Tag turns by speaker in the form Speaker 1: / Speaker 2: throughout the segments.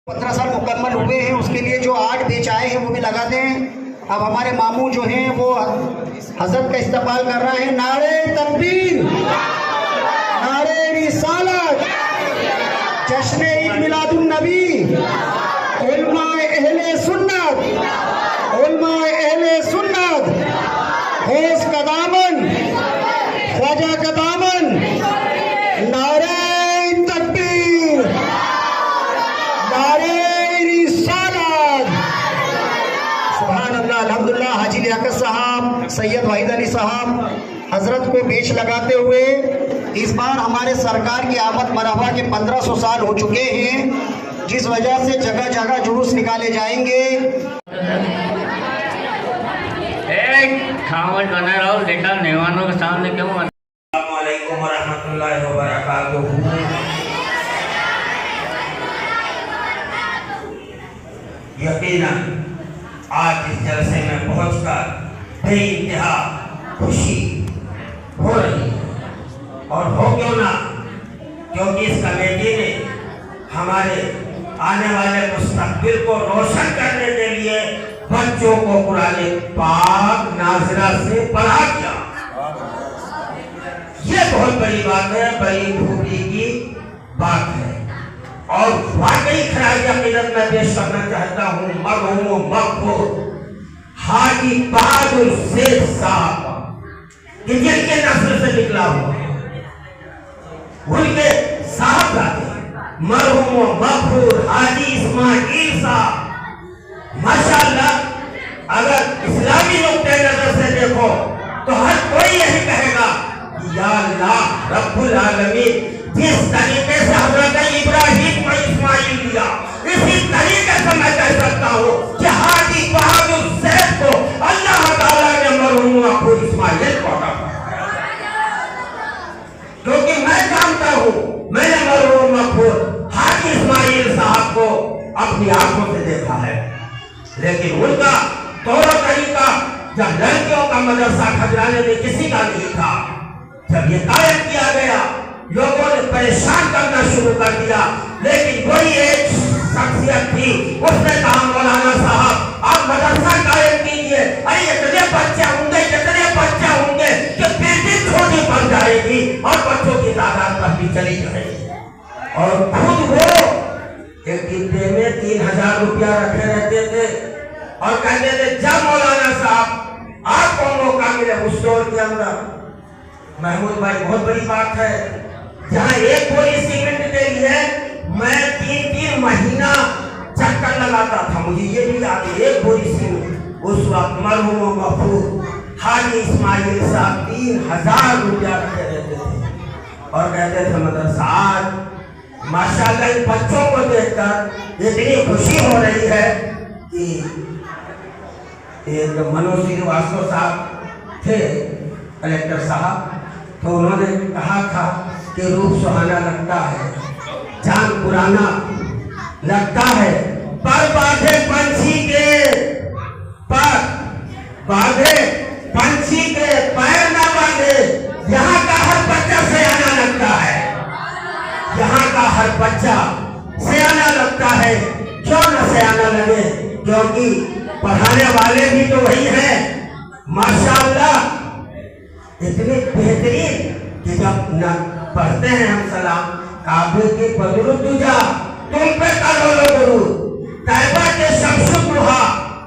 Speaker 1: 15 साल मुकम्मल हुए हैं, उसके लिए जो 8 बैच आए हैं वो भी लगा दें। अब हमारे मामू जो हैं वो हजरत का इस्तकबाल कर रहा है। नारे तकबीर, नारे रिसालत, जश्न ईद मिलादुन नबी, उलमाए अहले सुन्नत, उलमाए अहले सुन्नत, होश का दामन, ख्वाजा का दामन, नारे तकबीर, नारे रिसालत। सुभान अल्लाह, अल्हम्दुलिल्लाह। हाजी लियाकत साहब, सैयद वाहिद अली साहब हजरत को पेश लगाते हुए, इस बार हमारे सरकार की आमद मरहबा के 1500 साल हो चुके हैं, जिस वजह से जगह जगह जुलूस निकाले जाएंगे।
Speaker 2: खावट बना रहो बेटा, मेहमानों के सामने क्यों?
Speaker 3: अस्सलामु अलैकुम वरहमतुल्लाहि वबरकातुहू। यकीनन आज इस जलसे में पहुंचकर बेइंतहा खुशी हो रही है, और हो क्यों ना, क्योंकि इस कमेटी ने हमारे आने वाले मुस्तकबिल को रोशन करने के लिए बच्चों को कुरान पाक नाज़िरा से पढ़ा दिया। ये बहुत बड़ी बात है, बड़ी खूबी की बात है, और वाकई खराज अकीदत में पेश करना चाहता हूँ मरहूम मक़बूल हाजी बहादुर शेख साहब, कि जिनके नस्ल से निकला हुआ उनके साहबजादे मरहूम मक़बूल हाजी इस्माइल साहब। माशाअल्लाह, अगर इस्लामी नुक्ते नजर से देखो तो हर कोई यही कहेगा कि या अल्लाह रब्बुल आलमीन, जिस तरीके से हजरत इब्राहीम को इस्माइल दिया, इसी तरीके से मैं कह सकता हूँ कि हाजी बहादुर शेख को अल्लाह ताला ने मरहूम मक़बूल इस्माइल को अता फरमाया। क्योंकि मैं जानता हूँ, मैंने मरहूम मक़बूल हाजी इस्माइल साहब को अपनी आंखों से देखा है, लेकिन उनका तौर तरीका जब लड़कियों का मदरसा खजराने में किसी का नहीं था, जब ये कायम किया गया लोगों ने परेशान करना शुरू कर दिया, लेकिन कोई एक शख्सियत थी, उसने कहा मौलाना साहब आप मदरसा कायम कीजिए, अरे इतने बच्चे होंगे कि बिल्डिंग छोटी पड़ जाएगी और बच्चों की तादाद बढ़ती चली जाएगी। और खुद वो एक डिब्बे में 3000 रुपया रखे रहते थे और कहते थे जब मौलाना साहब आपको मौका मिले उस स्टोर के अंदर, महमूद भाई बहुत बड़ी बात है, जहाँ एक बोरी सीमेंट के लिए मैं 3 महीना चक्कर लगाता था, मुझे ये भी याद है, एक बोरी सीमेंट उस वक्त मरहूम मक़बूल हाजी इस्माइल साहब 3000 रुपया रखे रहते थे और कहते थे मदरसा। आज माशाअल्लाह इन बच्चों को देखकर इतनी खुशी हो रही है कि एक मनोज श्रीवास्तव साहब थे कलेक्टर साहब, तो उन्होंने कहा था कि रूप सुहाना लगता है, चांद पुराना लगता है, पर बाधे पंछी के पैर ना बांधे। यहाँ का हर बच्चा सयाना लगता है, यहाँ का हर बच्चा सयाना लगता है। क्यों न सयाना लगे, क्योंकि पढ़ाने वाले भी तो वही हैं माशाअल्लाह, इतने बेहतरीन कि जब न पढ़ते हैं हम सलाम काबे के बदरुद तुझा तुम पे करोड़ों दरूद, तैयबा के शमशुद दुहा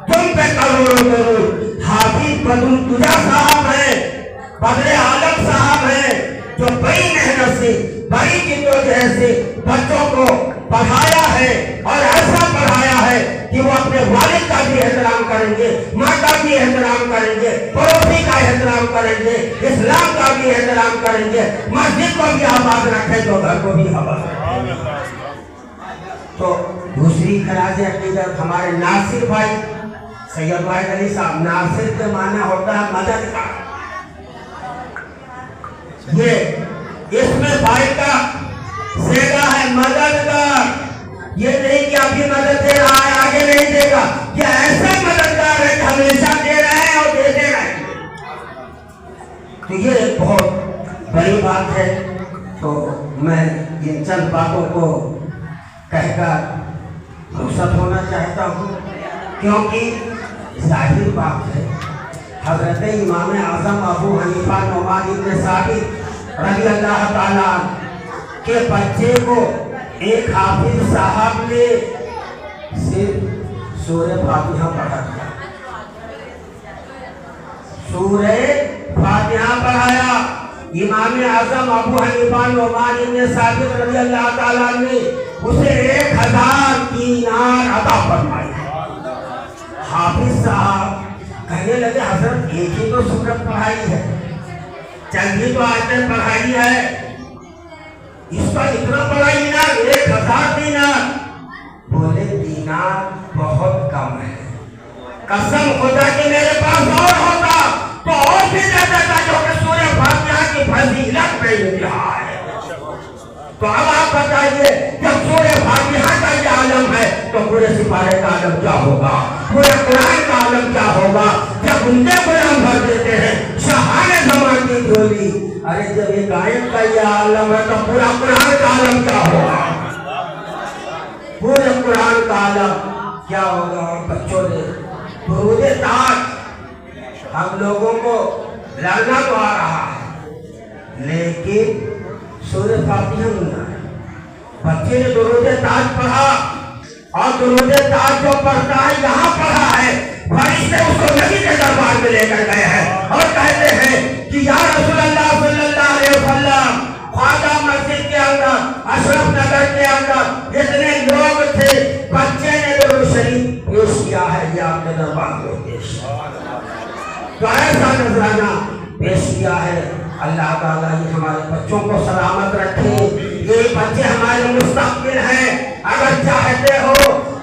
Speaker 3: तुम पे करोड़ों दरूद। हाफिज बदरुद तुझा साहब है, बदरे आलम साहब है, जो बड़ी मेहनत से बड़ी जिद्दोजहद से बच्चों को पढ़ाया है, और ऐसा पढ़ाया है कि वो अपने वालिद का भी एहतराम करेंगे, माँ का भी एहतराम करेंगे, पड़ोसी का एहतराम करेंगे, इस्लाम का भी एहतराम करेंगे, मस्जिद को भी आबाद रखें तो घर को भी आबाद रखें। तो दूसरी खराज अकीदत हमारे नासिर भाई सैयद वाहिद अली साहब, नासिर के माना होता है मदद का, ये इसमें भाई का सेगा है मदद का, ये नहीं कि अभी मदद दे रहा है आगे नहीं देगा, ये ऐसा मददगार है कि हमेशा दे रहे हैं और देते रहेंगे। तो ये बहुत बड़ी बात है। तो मैं इन चंद बातों को कहकर رخصت ہونا چاہتا ہوں، کیونکہ ظاہر بات ہے حضرت امام اعظم ابو حنیفہ نعمان بن ثابت رضی اللہ تعالیٰ کے بچے کو ایک حافظ صاحب نے صرف سورہ فاتحہ پڑھا دیا، سورہ فاتحہ پڑھایا۔ امام اعظم ابو حنیفہ نعمان بن ثابت رضی اللہ تعالیٰ نے اسے 1000 دینار عطا فرمائی۔ حافظ صاحب کہنے لگے حضرت ایک ہی تو سورت پڑھائی ہے، چند ہی تو آیتیں پڑھائی ہے، اس کا اتنا بڑا انعام 1000 دینار؟ بولے دینار بہت کم ہے، قسم خدا کہ میرے پاس اور ہوتا تو اور بھی زیادہ تھا، جو کہ سورہ فاتحہ کی فضیلت میں انتہا ہے۔ تو اب آپ بتائیے جب سورہ فاتحہ کا یہ عالم ہے تو پورے سپارے کا عالم کیا ہوگا، پورے قرآن کا عالم کیا ہوگا؟ جب ان کے قرآن بھر دیتے ہیں شاہان زمان کی جھولی، ارے جب ایک آیت کا یہ عالم ہے تو پورا قرآن کا عالم کیا ہوگا، پورے قرآن کا عالم کیا ہوگا؟ اور بچوں نے درود تاج ہم لوگوں کو لڑنا تو آ رہا ہے، لیکن سورہ فاتحہ نہیں آیا۔ بچے نے درود تاج پڑھا، اور درود تاج جو پڑھتا ہے یہاں پڑھا ہے، فرشتے اس کو نبی کے دربار میں لے کر گئے ہیں اور کہتے ہیں کہ یا رسول اللہ صلی اللہ علیہ وسلم، خواجہ مسجد کے اندر، اشرف نگر کے اندر اتنے لوگ تھے، بچے نے درود شریف پیش کیا ہے، یہ آپ کے دربار میں پیش تو ایسا نذرانہ پیش کیا ہے۔ اللہ تعالیٰ یہ ہمارے بچوں کو سلامت رکھے، یہ بچے ہمارے مستقبل ہیں۔ اگر چاہتے ہو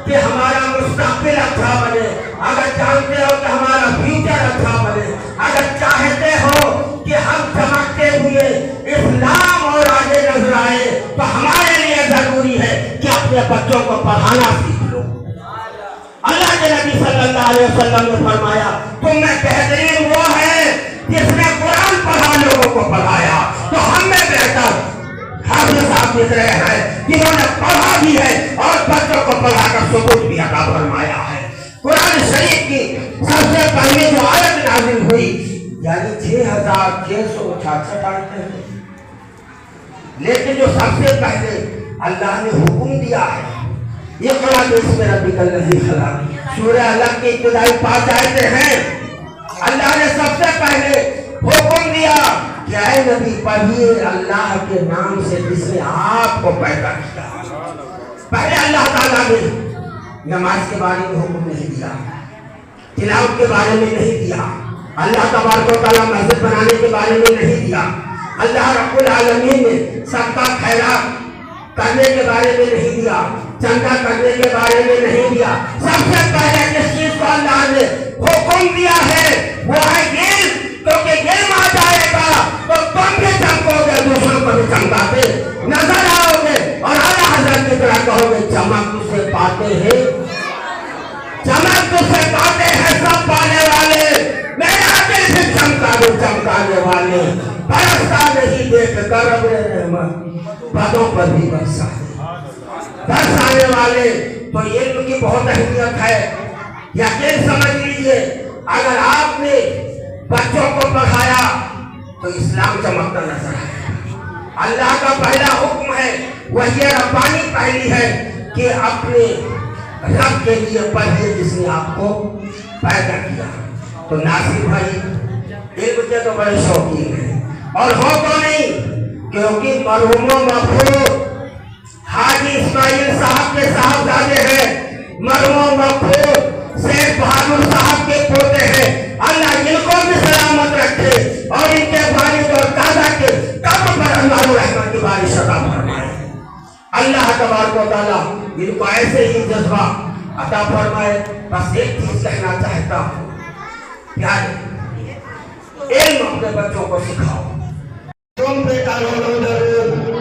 Speaker 3: کہ ہمارا مستقبل اچھا بنے، اگر چاہتے ہو کہ ہمارا فیوچر اچھا بنے، اگر چاہتے ہو کہ ہم چمکتے ہوئے اسلام اور آگے نظر آئے، تو ہمارے لیے ضروری ہے کہ اپنے بچوں کو پڑھانا سیکھ لو۔ اللہ کے نبی صلی اللہ علیہ وسلم نے فرمایا تم میں بہترین وہ ہے جس نے قرآن پڑھا لوگوں کو پڑھایا، تو ہم میں بہتر حافظ صاحب دکھ رہے ہیں جنہوں نے پڑھا بھی ہے اور بچوں کو پڑھا کر ثبوت بھی عطا فرمایا ہے۔ قرآن شریف کی سب سے پہلے جو آیت نازل ہوئی یعنی 6666 آیتیں ہیں، لیکن جو سب سے پہلے اللہ نے حکم دیا ہے اقرأ باسم ربک الذی خلق، سورہ علق کی ابتدائی 5 آیتیں ہیں۔ اللہ نے سب سے پہلے حکم دیا کہ اے نبی پڑھیے اللہ کے نام سے جس نے آپ کو پیدا کیا۔ پہلے اللہ تعالیٰ نے نماز کے بارے میں حکم نہیں دیا، تلاوت کے بارے میں نہیں دیا، اللہ تبارک و تعالیٰ مسجد بنانے کے بارے میں نہیں دیا، اللہ رب العالمین نے صدقہ خیرات کرنے کے بارے میں نہیں دیا، چندہ کرنے کے بارے میں نہیں دیا۔ سب سے پہلے جس چیز کو اللہ نے حکم دیا ہے وہ ہے علم، کیونکہ علم آ جائے گا تو تم بھی چمکو گے، دوسروں کو بھی چمکاتے نظر آؤ گے، اور اعلیٰ حضرت کی طرح کہو گے چمک تجھ سے پاتے ہیں، چمک تجھ سے پاتے ہیں سب پانے والے، میرا دل بھی چمکا دے چمکانے والے، برستا نہیں دیکھ کر اپنے رحمت بادوں پر بھی برسانے والے۔ تو علم کی بہت اہمیت ہے، یقین سمجھ لیجئے اگر آپ نے بچوں کو پڑھایا تو اسلام چمکتا نظر آئے۔ اللہ کا پہلا حکم ہے وحی ربانی پہلی ہے کہ اپنے رب کے لیے پڑھیے جس نے آپ کو پیدا کیا۔ تو ناصر بھائی علم کے تو بڑے شوقین ہیں، اور ہو تو نہیں، کیونکہ مرحوم و مغفور حاجی اسماعیل صاحب کے صاحبزادے ہیں، مرحوم و مغفور شیخ بہادر صاحب کے پوتے ہیں۔ اللہ ان کو بھی سلامت رکھے اور ان کے والد اور دادا کے قبر پر اللہ رحمت کی بارش عطا فرمائے۔ اللہ تبارک و تعالیٰ ان کو ایسے ہی جذبہ عطا فرمائے۔ بس ایک چیز کہنا چاہتا ہوں، علم اپنے بچوں کو سکھاؤ، تم بیٹا رو ضرور